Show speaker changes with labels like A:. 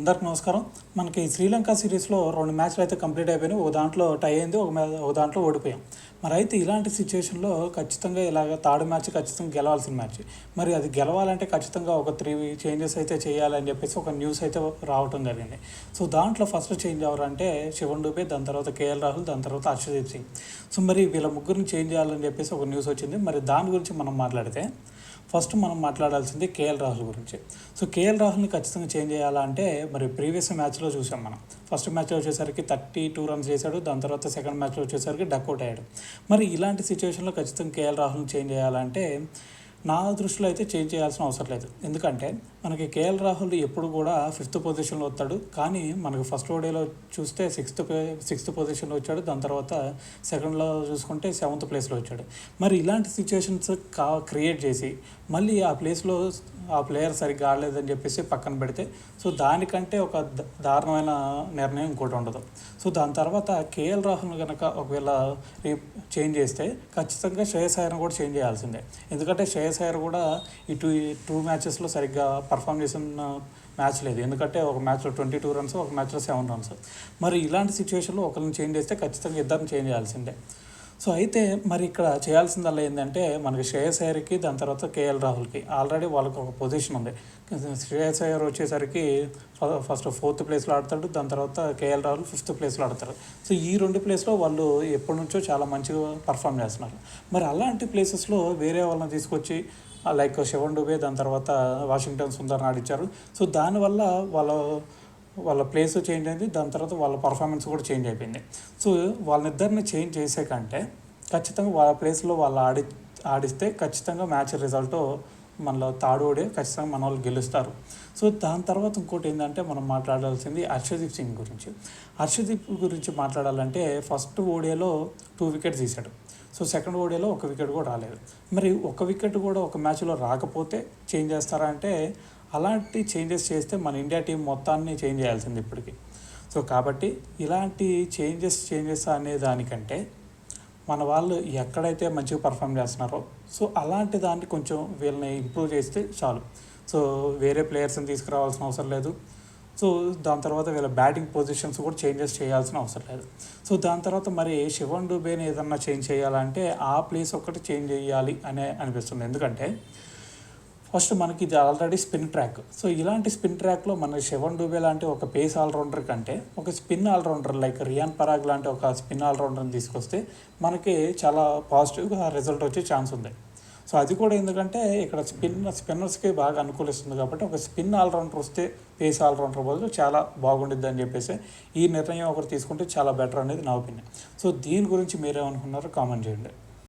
A: అందరికి నమస్కారం. మనకి శ్రీలంక సిరీస్లో 2 మ్యాచ్లు అయితే కంప్లీట్ అయిపోయినాయి. ఒక దాంట్లో టై అయింది, ఒక దాంట్లో ఓడిపోయాం. మరి అయితే ఇలాంటి సిచ్యువేషన్లో ఖచ్చితంగా ఇలాగ థర్డ్ మ్యాచ్ ఖచ్చితంగా గెలవాల్సిన మ్యాచ్. మరి అది గెలవాలంటే ఖచ్చితంగా ఒక 3 చేంజెస్ అయితే చేయాలని చెప్పేసి ఒక న్యూస్ అయితే రావటం జరిగింది. సో దాంట్లో ఫస్ట్ చేంజ్ ఎవరంటే శివన్ డూబే, దాని తర్వాత కేఎల్ రాహుల్, దాని తర్వాత హర్షదీప్ సింగ్. సో మరి వీళ్ళ ముగ్గురిని చేంజ్ చేయాలని చెప్పేసి ఒక న్యూస్ వచ్చింది. మరి దాని గురించి మనం మాట్లాడితే ఫస్ట్ మనం మాట్లాడాల్సింది కేఎల్ రాహుల్ గురించి. సో కేఎల్ రాహుల్ని ఖచ్చితంగా చేంజ్ చేయాలంటే మరి ప్రీవియస్ మ్యాచ్లో చూసాం మనం. ఫస్ట్ మ్యాచ్లో వచ్చేసరికి 32 రన్స్ చేశాడు, దాని తర్వాత సెకండ్ మ్యాచ్లో వచ్చేసరికి డక్అవుట్ అయ్యాడు. మరి ఇలాంటి సిచ్యువేషన్లో ఖచ్చితంగా కేఎల్ రాహుల్ని చేంజ్ చేయాలంటే నా దృష్టిలో అయితే చేంజ్ చేయాల్సిన అవసరం లేదు. ఎందుకంటే మనకి కేఎల్ రాహుల్ ఎప్పుడు కూడా 5th పొజిషన్లో వస్తాడు, కానీ మనకి ఫస్ట్ ఓడీలో చూస్తే 6th పొజిషన్లో వచ్చాడు, దాని తర్వాత సెకండ్లో చూసుకుంటే 7th ప్లేస్లో వచ్చాడు. మరి ఇలాంటి సిచ్యువేషన్స్ క్రియేట్ చేసి మళ్ళీ ఆ ప్లేస్లో ఆ ప్లేయర్ సరిగ్గా ఆడలేదని చెప్పేసి పక్కన పెడితే సో దానికంటే ఒక దారుణమైన నిర్ణయం ఇంకోటి ఉండదు. సో దాని తర్వాత కేఎల్ రాహుల్ కనుక ఒకవేళ చేంజ్ చేస్తే ఖచ్చితంగా శ్రేయస్ అయ్యర్ని కూడా చేంజ్ చేయాల్సిందే. ఎందుకంటే శ్రేయస్ అయ్యర్ కూడా ఈ టూ మ్యాచెస్లో సరిగ్గా పర్ఫామ్ చేసిన మ్యాచ్ లేదు. ఎందుకంటే ఒక మ్యాచ్లో 22 రన్స్, ఒక మ్యాచ్లో 7 రన్స్. మరి ఇలాంటి సిచ్యువేషన్లో ఒకరిని చేంజ్ చేస్తే ఖచ్చితంగా ఇద్దరిని చేంజ్ చేయాల్సిందే. సో అయితే మరి ఇక్కడ చేయాల్సిందల్లా ఏంటంటే మనకి శ్రేయస్ అయ్యర్కి, దాని తర్వాత కేఎల్ రాహుల్కి ఆల్రెడీ వాళ్ళకి ఒక పొజిషన్ ఉంది. శ్రేయస్ అయ్యర్ వచ్చేసరికి ఫస్ట్ 4th ప్లేస్లో ఆడతాడు, దాని తర్వాత కేఎల్ రాహుల్ 5th ప్లేస్లో ఆడతారు. సో ఈ 2 ప్లేస్లో వాళ్ళు ఎప్పటి నుంచో చాలా మంచిగా పర్ఫామ్ చేస్తున్నారు. మరి అలాంటి ప్లేసెస్లో వేరే వాళ్ళని తీసుకొచ్చి లైక్ శివన్ డూబే, దాని తర్వాత వాషింగ్టన్ సుందర్ని ఆడిచ్చారు. సో దానివల్ల వాళ్ళ ప్లేస్ చేంజ్ అయింది, దాని తర్వాత వాళ్ళ పర్ఫార్మెన్స్ కూడా చేంజ్ అయిపోయింది. సో వాళ్ళనిద్దరిని చేంజ్ చేసే కంటే ఖచ్చితంగా వాళ్ళ ప్లేస్లో వాళ్ళు ఆడిస్తే ఖచ్చితంగా మ్యాచ్ రిజల్ట్ మనలో థర్డ్ ఓడే ఖచ్చితంగా మన వాళ్ళు గెలుస్తారు. సో దాని తర్వాత ఇంకోటి ఏంటంటే మనం మాట్లాడాల్సింది హర్షదీప్ సింగ్ గురించి. హర్షదీప్ గురించి మాట్లాడాలంటే ఫస్ట్ ఓడియాలో 2 వికెట్స్ తీశాడు. సో సెకండ్ ఓడియాలో 1 వికెట్ కూడా రాలేదు. మరి 1 వికెట్ కూడా ఒక మ్యాచ్లో రాకపోతే చేంజ్ చేస్తారా అంటే అలాంటి చేంజెస్ చేస్తే మన ఇండియా టీం మొత్తాన్ని చేంజ్ చేయాల్సింది ఇప్పటికి. సో కాబట్టి ఇలాంటి చేంజెస్ అనే దానికంటే మన వాళ్ళు ఎక్కడైతే మంచిగా పర్ఫామ్ చేస్తున్నారో సో అలాంటి దాన్ని కొంచెం వీళ్ళని ఇంప్రూవ్ చేస్తే చాలు. సో వేరే ప్లేయర్స్ని తీసుకురావాల్సిన అవసరం లేదు. సో దాని తర్వాత వీళ్ళ బ్యాటింగ్ పొజిషన్స్ కూడా చేంజెస్ చేయాల్సిన అవసరం లేదు. సో దాని తర్వాత మరి శివన్ డూబేని ఏదన్నా చేంజ్ చేయాలంటే ఆ ప్లేస్ ఒకటి చేంజ్ చేయాలి అనిపిస్తుంది. ఎందుకంటే ఫస్ట్ మనకి ఇది ఆల్రెడీ స్పిన్ ట్రాక్. సో ఇలాంటి స్పిన్ ట్రాక్లో మన శివన్ డూబే లాంటి ఒక పేస్ ఆల్రౌండర్ కంటే ఒక spin allrounder like Riyan Parag లాంటి ఒక స్పిన్ ఆల్రౌండర్ని తీసుకొస్తే మనకి చాలా పాజిటివ్గా రిజల్ట్ వచ్చే ఛాన్స్ ఉంది. సో అది కూడా ఎందుకంటే ఇక్కడ స్పిన్నర్స్కి బాగా అనుకూలిస్తుంది కాబట్టి ఒక స్పిన్ ఆల్రౌండర్ వస్తే పేస్ ఆల్రౌండర్ బదులు చాలా బాగుండిద్ది అని చెప్పేసి ఈ నిర్ణయం ఒకటి తీసుకుంటే చాలా బెటర్ అనేది నా ఒపీనియన్. సో దీని గురించి మీరేమనుకున్నారో కామెంట్ చేయండి.